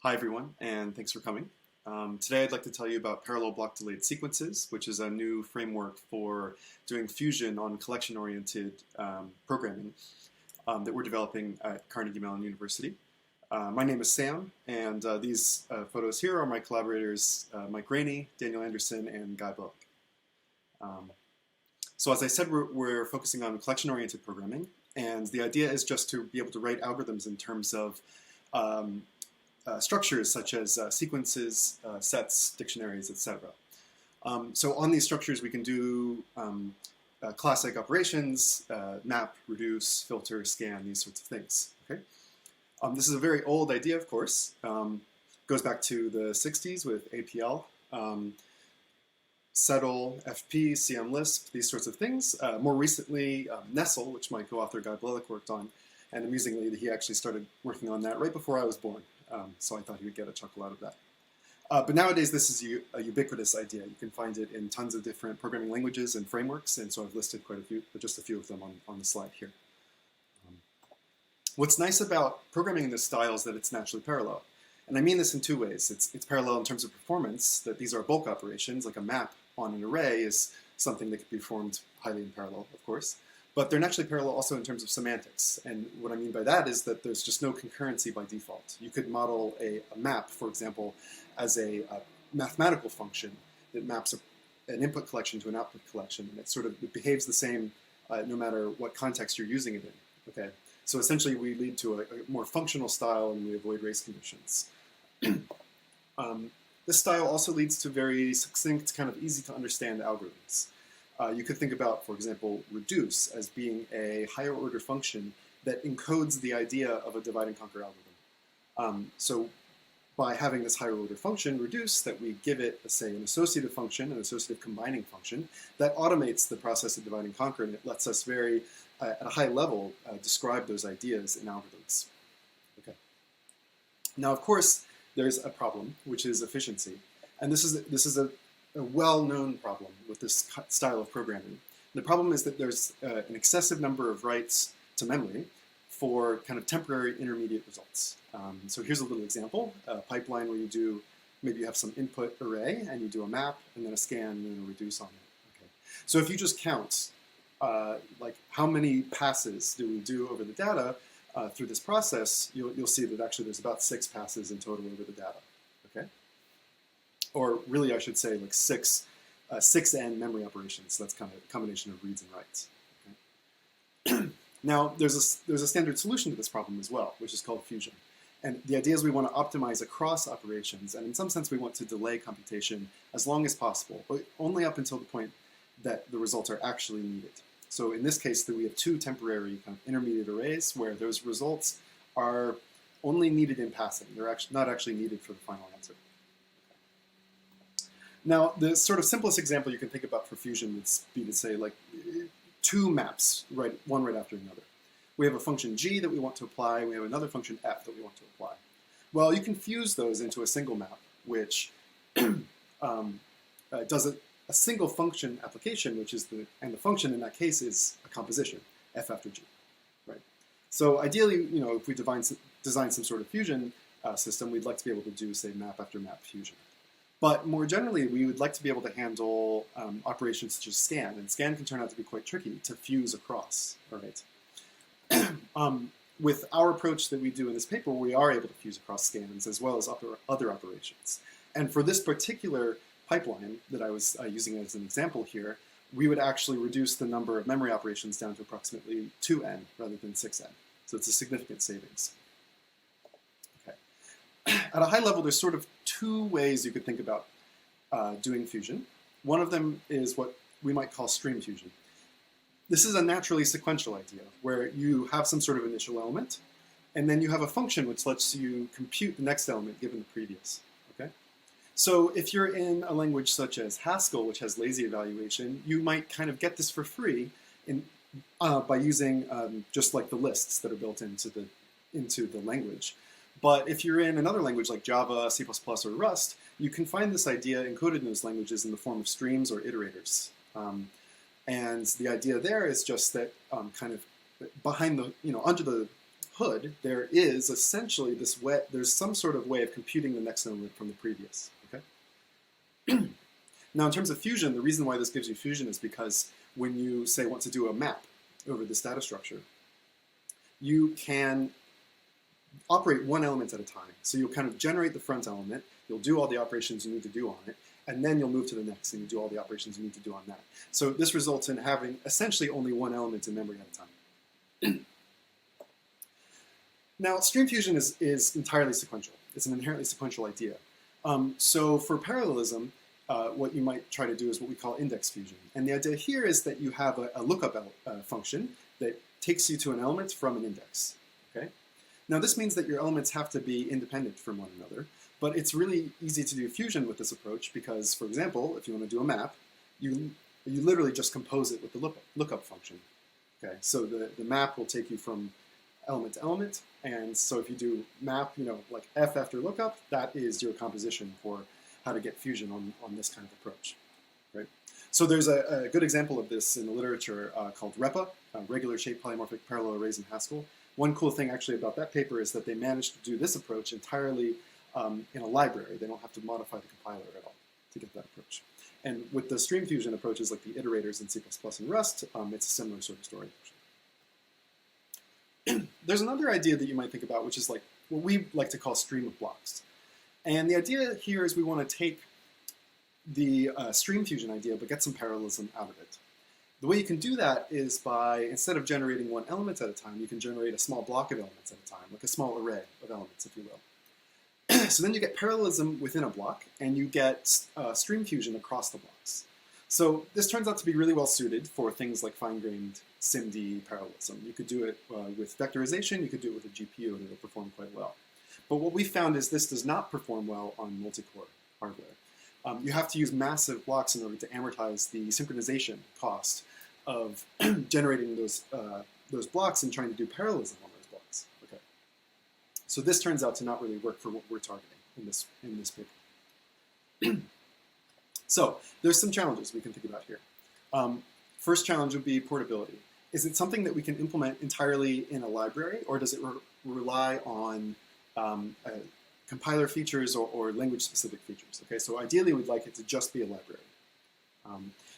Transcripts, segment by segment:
Hi everyone, and thanks for coming. Today I'd like to tell you about parallel block delayed sequences, which is a new framework for doing fusion on collection-oriented programming that we're developing at Carnegie Mellon University. My name is Sam, and these photos here are my collaborators Mike Rainey, Daniel Anderson, and Guy Bullock. So as I said, we're focusing on collection-oriented programming, and the idea is just to be able to write algorithms in terms of structures such as sequences, sets, dictionaries, etc. So on these structures we can do classic operations, map, reduce, filter, scan, these sorts of things. Okay? This is a very old idea, of course. Goes back to the 60s with APL, Settle, FP, CM-Lisp, these sorts of things. More recently, Nestle, which my co-author Guy Bullock worked on, and amusingly, he actually started working on that right before I was born. So I thought he would get a chuckle out of that. But nowadays, this is a ubiquitous idea. You can find it in tons of different programming languages and frameworks, and so I've listed quite a few, but just a few of them on the slide here. What's nice about programming in this style is that it's naturally parallel. And I mean this in two ways. It's parallel in terms of performance, that these are bulk operations, like a map on an array is something that can be performed highly in parallel, of course. But they're naturally parallel also in terms of semantics. And what I mean by that is that there's just no concurrency by default. You could model a map, for example, as a mathematical function that maps an input collection to an output collection. And it behaves the same no matter what context you're using it in. Okay? So essentially we lead to a more functional style and we avoid race conditions. This style also leads to very succinct, kind of easy to understand algorithms. You could think about, for example, reduce as being a higher order function that encodes the idea of a divide and conquer algorithm. So by having this higher order function, reduce, that we give it, say, an associative function, an associative combining function, that automates the process of divide and conquer, and it lets us at a high level, describe those ideas in algorithms. Okay. Now, of course, there's a problem, which is efficiency. And this is a well-known problem with this style of programming. The problem is that there's an excessive number of writes to memory for kind of temporary intermediate results. So here's a little example, a pipeline where maybe you have some input array and you do a map and then a scan and then a reduce on it. Okay. So if you just count like how many passes do we do over the data through this process, you'll see that actually there's about 6 passes in total over the data. Okay. Or really, I should say, like 6n memory operations. So that's kind of a combination of reads and writes. Okay. Now, there's a standard solution to this problem as well, which is called fusion. And the idea is we want to optimize across operations, and in some sense, we want to delay computation as long as possible, but only up until the point that the results are actually needed. So in this case, we have 2 temporary kind of intermediate arrays where those results are only needed in passing. They're not actually needed for the final answer. Now, the sort of simplest example you can think about for fusion would be to say, like, 2 maps, one right after another. We have a function g that we want to apply. We have another function f that we want to apply. Well, you can fuse those into a single map, which does a single function application, and the function in that case is a composition, f after g, right? So ideally, if we design some sort of fusion system, we'd like to be able to do, say, map after map fusion. But more generally, we would like to be able to handle operations such as scan, and scan can turn out to be quite tricky to fuse across, right? With our approach that we do in this paper, we are able to fuse across scans as well as other operations. And for this particular pipeline that I was using as an example here, we would actually reduce the number of memory operations down to approximately 2n rather than 6n. So it's a significant savings. At a high level, there's sort of 2 ways you could think about doing fusion. One of them is what we might call stream fusion. This is a naturally sequential idea where you have some sort of initial element, and then you have a function which lets you compute the next element given the previous. Okay? So if you're in a language such as Haskell, which has lazy evaluation, you might kind of get this for free by using just like the lists that are built into the language. But if you're in another language like Java, C++, or Rust, you can find this idea encoded in those languages in the form of streams or iterators. And the idea there is just that kind of behind the, under the hood, there is essentially this way, there's some sort of way of computing the next element from the previous. Okay. Now, in terms of fusion, the reason why this gives you fusion is because when you, say, want to do a map over this data structure, you can operate one element at a time. So you'll kind of generate the front element, you'll do all the operations you need to do on it, and then you'll move to the next and you do all the operations you need to do on that. So this results in having essentially only one element in memory at a time. Now, stream fusion is entirely sequential. It's an inherently sequential idea. So for parallelism, what you might try to do is what we call index fusion. And the idea here is that you have a lookup function that takes you to an element from an index. Okay? Now, this means that your elements have to be independent from one another, but it's really easy to do fusion with this approach because, for example, if you want to do a map, you literally just compose it with the lookup function. Okay? So the map will take you from element to element, and so if you do map, like F after lookup, that is your composition for how to get fusion on this kind of approach. Right? So there's a good example of this in the literature called REPA, Regular Shape Polymorphic Parallel Arrays in Haskell. One cool thing actually about that paper is that they managed to do this approach entirely in a library. They don't have to modify the compiler at all to get that approach. And with the stream fusion approaches like the iterators in C++ and Rust, it's a similar sort of story. There's another idea that you might think about, which is like what we like to call stream of blocks. And the idea here is we want to take the stream fusion idea, but get some parallelism out of it. The way you can do that is by, instead of generating one element at a time, you can generate a small block of elements at a time, like a small array of elements, if you will. So then you get parallelism within a block, and you get stream fusion across the blocks. So this turns out to be really well suited for things like fine-grained SIMD parallelism. You could do it with vectorization, you could do it with a GPU, and it'll perform quite well. But what we found is this does not perform well on multi-core hardware. You have to use massive blocks in order to amortize the synchronization cost of generating those blocks and trying to do parallelism on those blocks. Okay. So this turns out to not really work for what we're targeting in this paper. So there's some challenges we can think about here. First challenge would be portability. Is it something that we can implement entirely in a library, or does it rely on compiler features or language-specific features? Okay, so ideally we'd like it to just be a library.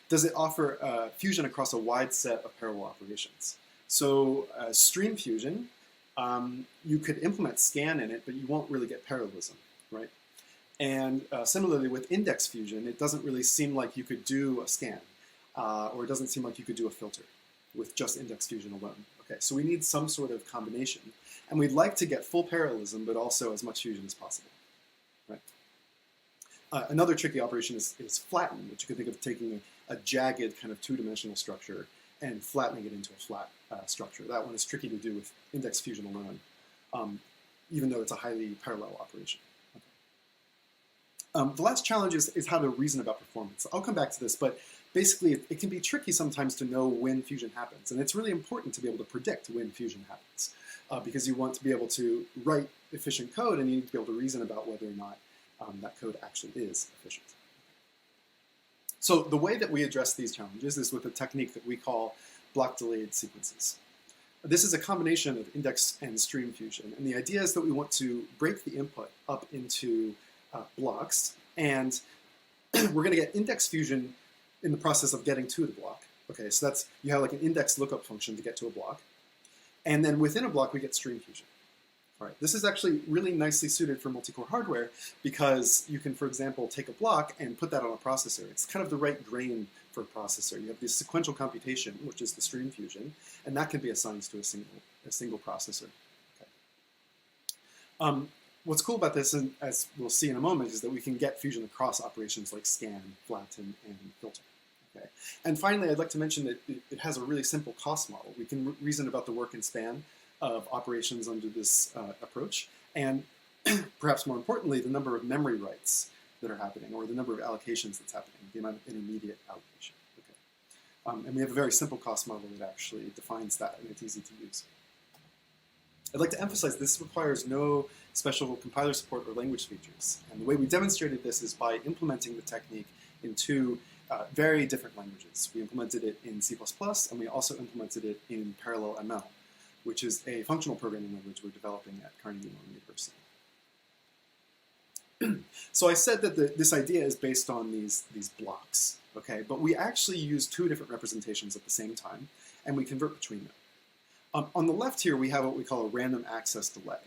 Does it offer fusion across a wide set of parallel operations? So stream fusion, you could implement scan in it, but you won't really get parallelism, right? And similarly with index fusion, it doesn't really seem like you could do a scan, or it doesn't seem like you could do a filter with just index fusion alone. Okay, so we need some sort of combination. And we'd like to get full parallelism, but also as much fusion as possible. Right? Another tricky operation is flatten, which you can think of taking a jagged kind of two-dimensional structure and flattening it into a flat structure. That one is tricky to do with index fusion alone, even though it's a highly parallel operation. Okay. The last challenge is how to reason about performance. I'll come back to this, but basically it can be tricky sometimes to know when fusion happens. And it's really important to be able to predict when fusion happens. Because you want to be able to write efficient code, and you need to be able to reason about whether or not that code actually is efficient. So the way that we address these challenges is with a technique that we call block-delayed sequences. This is a combination of index and stream fusion, and the idea is that we want to break the input up into blocks, and we're going to get index fusion in the process of getting to the block. Okay, so that's, you have like an index lookup function to get to a block. And then within a block, we get stream fusion. All right, this is actually really nicely suited for multi-core hardware because you can, for example, take a block and put that on a processor. It's kind of the right grain for a processor. You have this sequential computation, which is the stream fusion, and that can be assigned to a single processor. Okay. What's cool about this, and as we'll see in a moment, is that we can get fusion across operations like scan, flatten, and filter. Okay. And finally, I'd like to mention that it has a really simple cost model. We can reason about the work and span of operations under this approach, and perhaps more importantly, the number of memory writes that are happening, or the number of allocations that's happening, the amount of intermediate allocation. Okay. And we have a very simple cost model that actually defines that, and it's easy to use. I'd like to emphasize this requires no special compiler support or language features. And the way we demonstrated this is by implementing the technique in two very different languages. We implemented it in C++, and we also implemented it in Parallel ML. which is a functional programming language we're developing at Carnegie Mellon University. So I said that this idea is based on these blocks, okay? But we actually use two different representations at the same time, and we convert between them. On the left here, we have what we call a random access delay,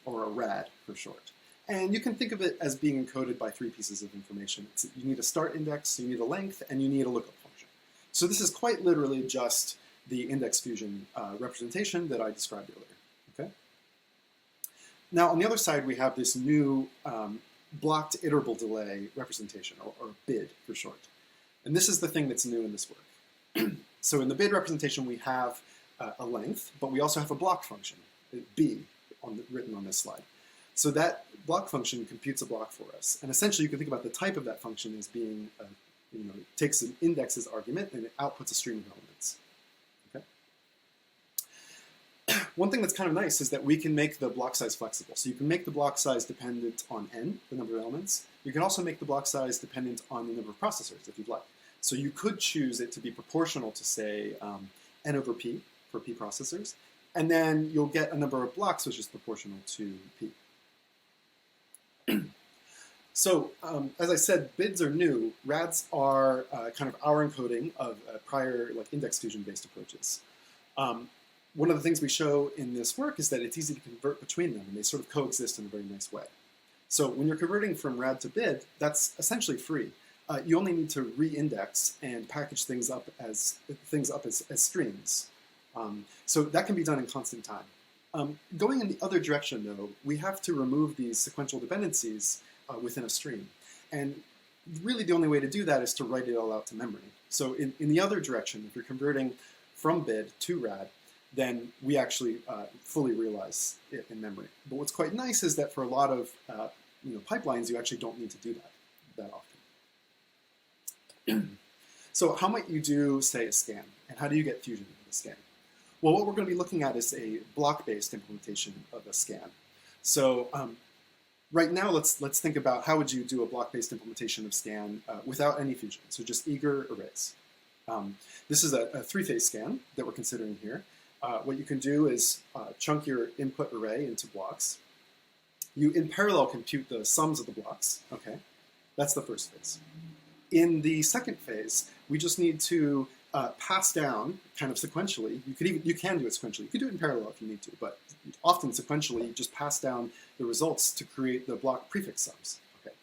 or a RAD for short. And you can think of it as being encoded by three pieces of information. You need a start index, you need a length, and you need a lookup function. So this is quite literally just the index fusion representation that I described earlier, okay? Now, on the other side, we have this new blocked iterable delay representation, or BID for short. And this is the thing that's new in this work. So in the BID representation, we have a length, but we also have a block function, B, written on this slide. So that block function computes a block for us. And essentially, you can think about the type of that function as being, it takes an index as argument, and it outputs a stream of elements. Okay? One thing that's kind of nice is that we can make the block size flexible. So you can make the block size dependent on n, the number of elements. You can also make the block size dependent on the number of processors, if you'd like. So you could choose it to be proportional to, say, n over p for p processors, and then you'll get a number of blocks which is proportional to p. So, as I said, BIDs are new. RADs are kind of our encoding of prior index fusion-based approaches. One of the things we show in this work is that it's easy to convert between them, and they sort of coexist in a very nice way. So when you're converting from RAD to BID, that's essentially free. You only need to re-index and package things up as streams. So that can be done in constant time. Going in the other direction, though, we have to remove these sequential dependencies within a stream. And really the only way to do that is to write it all out to memory. So in the other direction, if you're converting from BID to RAD, then we actually fully realize it in memory. But what's quite nice is that for a lot of pipelines, you actually don't need to do that often. So how might you do, say, a scan? And how do you get fusion into the scan? Well, what we're going to be looking at is a block-based implementation of a scan. So right now, let's think about how would you do a block-based implementation of scan without any fusion, so just eager arrays. This is a three-phase scan that we're considering here. What you can do is chunk your input array into blocks. You, in parallel, compute the sums of the blocks. Okay, that's the first phase. In the second phase, we just need to pass down kind of sequentially. You can do it sequentially. You could do it in parallel if you need to, but often sequentially, you just pass down the results to create the block prefix sums. Okay,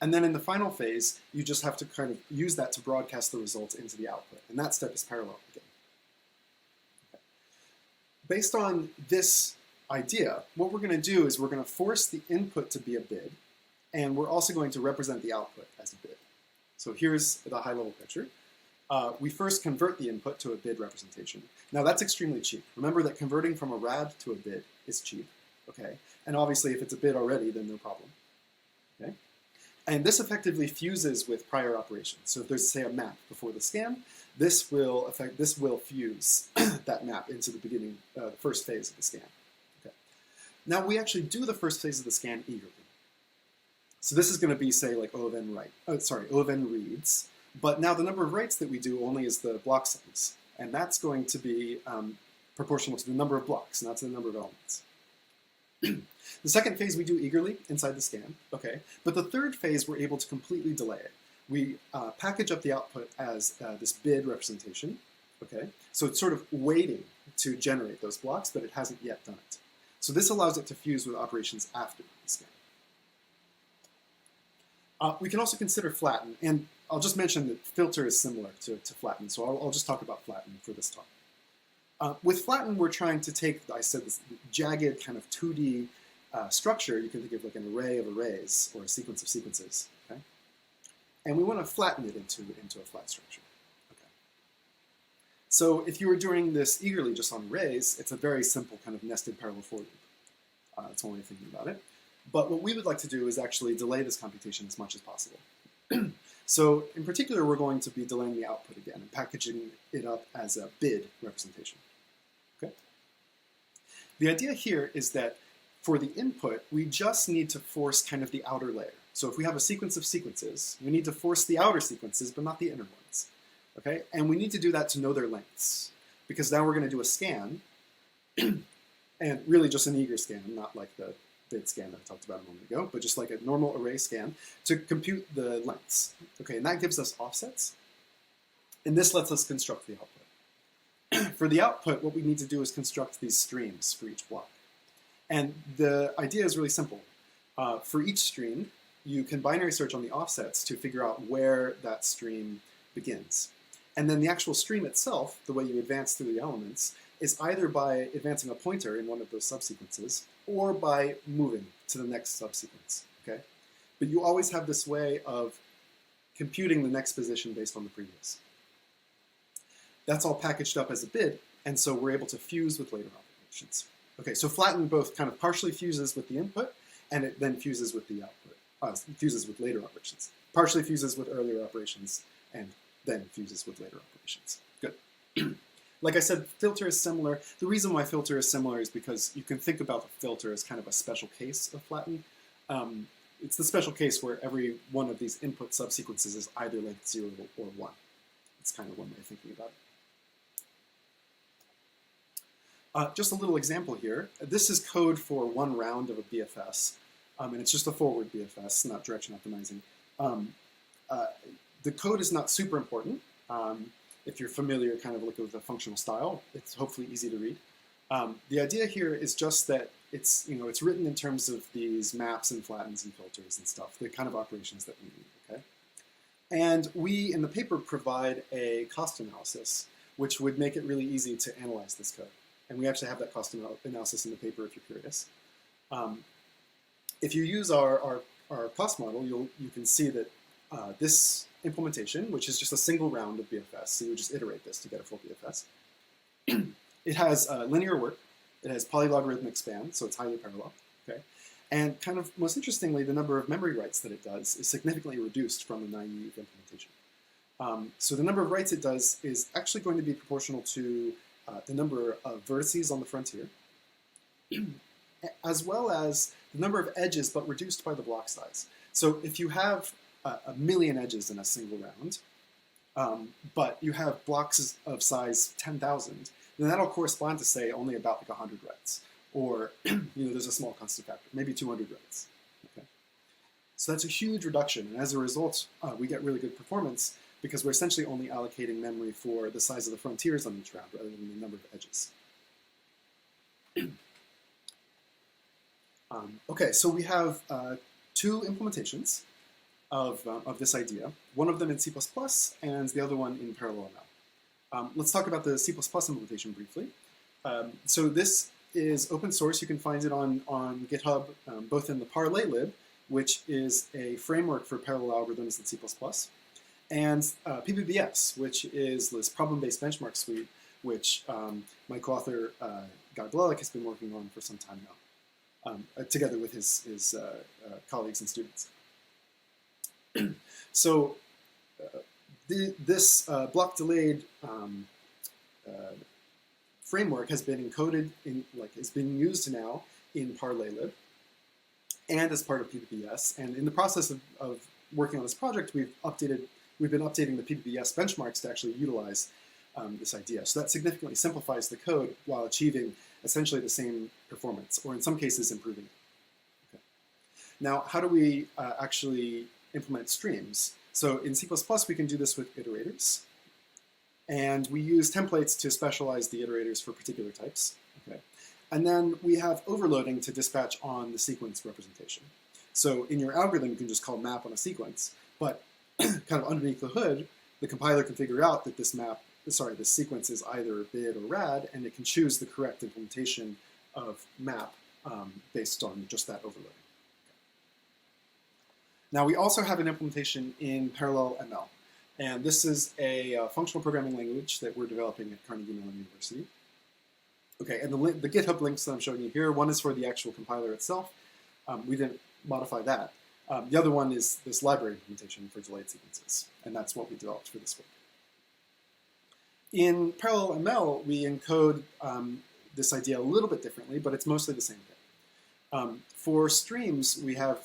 and then in the final phase, you just have to kind of use that to broadcast the results into the output, and that step is parallel again. Okay. Based on this idea, what we're going to do is we're going to force the input to be a BID, and we're also going to represent the output as a BID. So here's the high-level picture. We first convert the input to a BID representation. Now that's extremely cheap. Remember that converting from a RAD to a BID is cheap, okay? And obviously if it's a BID already, then no problem, okay? And this effectively fuses with prior operations. So if there's, say, a map before the scan, this will fuse that map into the beginning, the first phase of the scan. Okay. Now we actually do the first phase of the scan eagerly. So this is going to be, say, like O of n reads. But now the number of writes that we do only is the block sums. And that's going to be proportional to the number of blocks, not to the number of elements. The second phase we do eagerly inside the scan, okay? But the third phase, we're able to completely delay it. We package up the output as this BID representation, okay? So it's sort of waiting to generate those blocks, but it hasn't yet done it. So this allows it to fuse with operations after the scan. We can also consider flatten, and I'll just mention that filter is similar to flatten, so I'll just talk about flatten for this talk. With flatten, we're trying to take, I said, this jagged kind of 2D structure. You can think of like an array of arrays or a sequence of sequences, okay? And we want to flatten it into a flat structure. Okay. So if you were doing this eagerly just on arrays, it's a very simple kind of nested parallel for loop. That's one way of thinking about it. But what we would like to do is actually delay this computation as much as possible. So in particular, we're going to be delaying the output again and packaging it up as a BID representation. Okay? The idea here is that for the input, we just need to force kind of the outer layer. So if we have a sequence of sequences, we need to force the outer sequences, but not the inner ones. Okay? And we need to do that to know their lengths. Because now we're going to do a scan, And really just an eager scan, not like the bit scan that I talked about a moment ago, but just like a normal array scan to compute the lengths. Okay, and that gives us offsets. And this lets us construct the output. For the output, what we need to do is construct these streams for each block. And the idea is really simple. For each stream, you can binary search on the offsets to figure out where that stream begins. And then the actual stream itself, the way you advance through the elements, is either by advancing a pointer in one of those subsequences or by moving to the next subsequence, okay? But you always have this way of computing the next position based on the previous. That's all packaged up as a bid, and so we're able to fuse with later operations. Okay, so flatten both kind of partially fuses with the input, and it then fuses with the output, fuses with later operations. Partially fuses with earlier operations, and then fuses with later operations. Good. Like I said, filter is similar. The reason why filter is similar is because you can think about the filter as kind of a special case of flatten. It's the special case where every one of these input subsequences is either length 0 or 1. It's kind of one way of thinking about it. Just a little example here. This is code for one round of a BFS, and it's just a forward BFS, not direction optimizing. The code is not super important. If you're familiar kind of with the functional style, it's hopefully easy to read. The idea here is just that it's written in terms of these maps and flattens and filters and stuff, the kind of operations that we need, okay? And we, in the paper, provide a cost analysis, which would make it really easy to analyze this code. And we actually have that cost analysis in the paper if you're curious. If you use our cost model, you can see that this implementation, which is just a single round of BFS, so you just iterate this to get a full BFS. It has linear work, it has polylogarithmic span, so it's highly parallel, okay? And kind of most interestingly, the number of memory writes that it does is significantly reduced from a naive implementation. So the number of writes it does is actually going to be proportional to the number of vertices on the frontier, as well as the number of edges, but reduced by the block size. So if you have a million edges in a single round, but you have blocks of size 10,000, then that'll correspond to, say, only about like 100 writes. Or, there's a small constant factor, maybe 200 writes. Okay? So that's a huge reduction, and as a result, we get really good performance because we're essentially only allocating memory for the size of the frontiers on each round rather than the number of edges. Okay, so we have two implementations of this idea, one of them in C++ and the other one in ParallelML. Let's talk about the C++ implementation briefly. So this is open source. You can find it on GitHub, both in the ParlayLib, which is a framework for parallel algorithms in C++, and PBBS, which is this problem-based benchmark suite, which my co-author Guy Blelek has been working on for some time now, together with his colleagues and students. So this block-delayed framework has been encoded in, is being used now in ParlayLib and as part of PBBS. And in the process of working on this project, we've been updating the PBBS benchmarks to actually utilize this idea. So that significantly simplifies the code while achieving essentially the same performance, or in some cases improving it. Okay. Now, how do we actually implement streams? So in C++, we can do this with iterators. And we use templates to specialize the iterators for particular types. Okay. And then we have overloading to dispatch on the sequence representation. So in your algorithm, you can just call map on a sequence, but kind of underneath the hood, the compiler can figure out that this sequence is either bid or rad, and it can choose the correct implementation of map based on just that overloading. Now we also have an implementation in ParallelML. And this is a functional programming language that we're developing at Carnegie Mellon University. Okay, and the GitHub links that I'm showing you here, one is for the actual compiler itself. We didn't modify that. The other one is this library implementation for delayed sequences, and that's what we developed for this work. In ParallelML, we encode this idea a little bit differently, but it's mostly the same thing. For streams, we have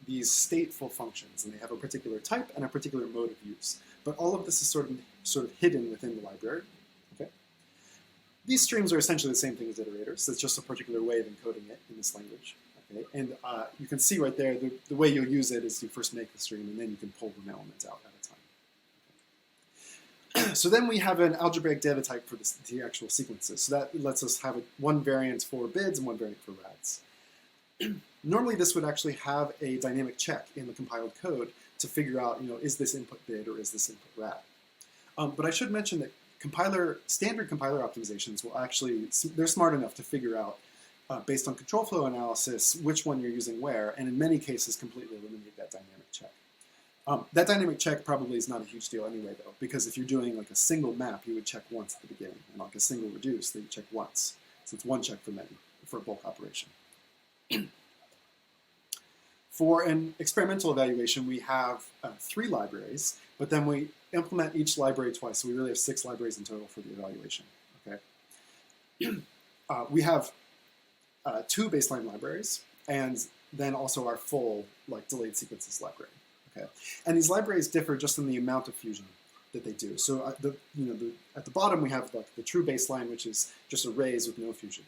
these stateful functions, and they have a particular type and a particular mode of use. But all of this is sort of hidden within the library. Okay? These streams are essentially the same thing as iterators. It's just a particular way of encoding it in this language. Okay? And you can see right there, the way you'll use it is you first make the stream, and then you can pull the elements out at a time. So then we have an algebraic data type for the actual sequences. So that lets us have one variant for bids and one variant for rads. Normally, this would actually have a dynamic check in the compiled code to figure out, is this input bid or is this input rad? But I should mention that standard compiler optimizations will actually, they're smart enough to figure out, based on control flow analysis, which one you're using where, and in many cases completely eliminate that dynamic check. That dynamic check probably is not a huge deal anyway, though, because if you're doing like a single map, you would check once at the beginning, and like a single reduce, then you check once. So it's one check for many, for a bulk operation. For an experimental evaluation, we have 3 libraries, but then we implement each library twice, so we really have 6 libraries in total for the evaluation. Okay. We have 2 baseline libraries, and then also our full delayed sequences library. Okay. And these libraries differ just in the amount of fusion that they do. So at the bottom we have the true baseline, which is just arrays with no fusion.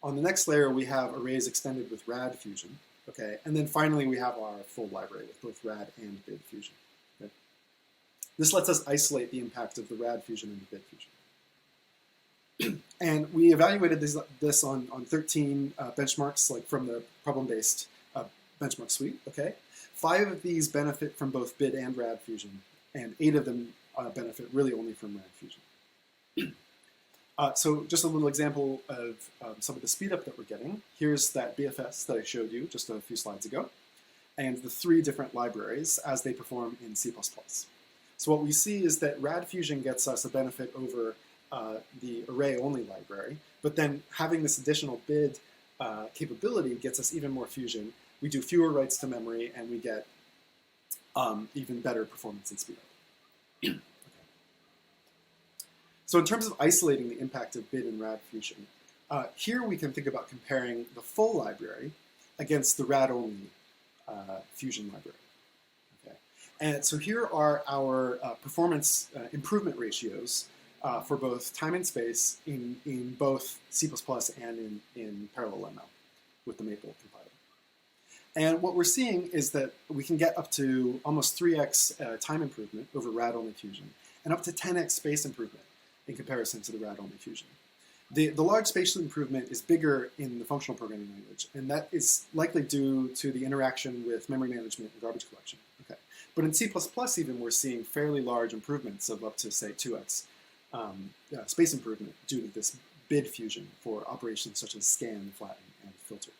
On the next layer we have arrays extended with rad fusion. Okay, and then finally we have our full library with both rad and bid fusion. Okay. This lets us isolate the impact of the rad fusion and the bid fusion. And we evaluated this on 13 benchmarks, from the problem-based benchmark suite. Okay, 5 of these benefit from both bid and rad fusion, and 8 of them benefit really only from rad fusion. So just a little example of some of the speed up that we're getting. Here's that BFS that I showed you just a few slides ago, and the 3 different libraries as they perform in C++. So what we see is that rad fusion gets us a benefit over the array-only library, but then having this additional bid capability gets us even more fusion. We do fewer writes to memory, and we get even better performance and speed up. So in terms of isolating the impact of bid and rad fusion, here we can think about comparing the full library against the rad-only fusion library. Okay. And so here are our performance improvement ratios for both time and space in both C++ and in parallel ML with the Maple compiler. And what we're seeing is that we can get up to almost 3x time improvement over rad-only fusion, and up to 10x space improvement in comparison to the rad-only fusion. The large spatial improvement is bigger in the functional programming language, and that is likely due to the interaction with memory management and garbage collection. Okay. But in C++ even, we're seeing fairly large improvements of up to, say, 2x space improvement due to this bid fusion for operations such as scan, flatten, and filter.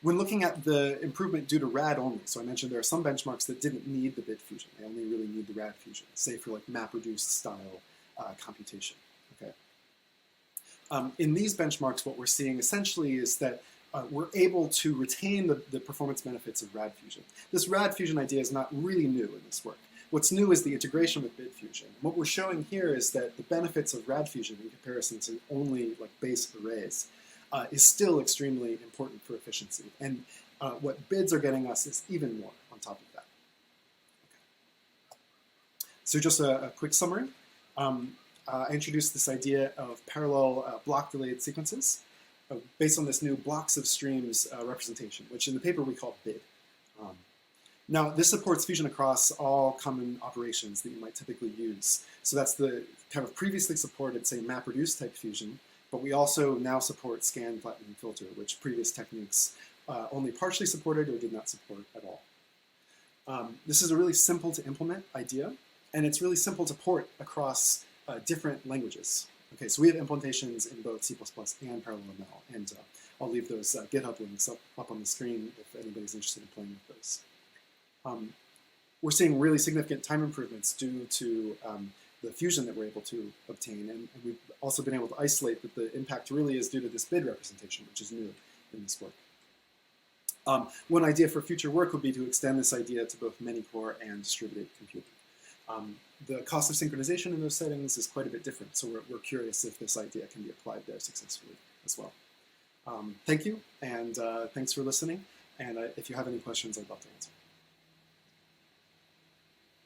When looking at the improvement due to rad only, so I mentioned there are some benchmarks that didn't need the bid fusion. They only really need the rad fusion, say for map-reduced style computation. Okay. In these benchmarks, what we're seeing essentially is that we're able to retain the performance benefits of rad fusion. This rad fusion idea is not really new in this work. What's new is the integration with bid fusion. What we're showing here is that the benefits of rad fusion in comparison to only base arrays is still extremely important for efficiency. And what bids are getting us is even more on top of that. Okay. So just a quick summary. I introduced this idea of parallel block-delayed sequences based on this new blocks of streams representation, which in the paper we call bid. Now, this supports fusion across all common operations that you might typically use. So that's the kind of previously supported, say, map-reduce type fusion, but we also now support scan, flatten, and filter, which previous techniques only partially supported or did not support at all. This is a really simple to implement idea, and it's really simple to port across different languages. Okay, so we have implementations in both C++ and Parallel ML, and I'll leave those GitHub links up on the screen if anybody's interested in playing with those. We're seeing really significant time improvements due to the fusion that we're able to obtain, and we've also been able to isolate that the impact really is due to this bid representation, which is new in this work. One idea for future work would be to extend this idea to both many-core and distributed computing. The cost of synchronization in those settings is quite a bit different, so we're curious if this idea can be applied there successfully as well. Thank you, and thanks for listening, and if you have any questions, I'd love to answer.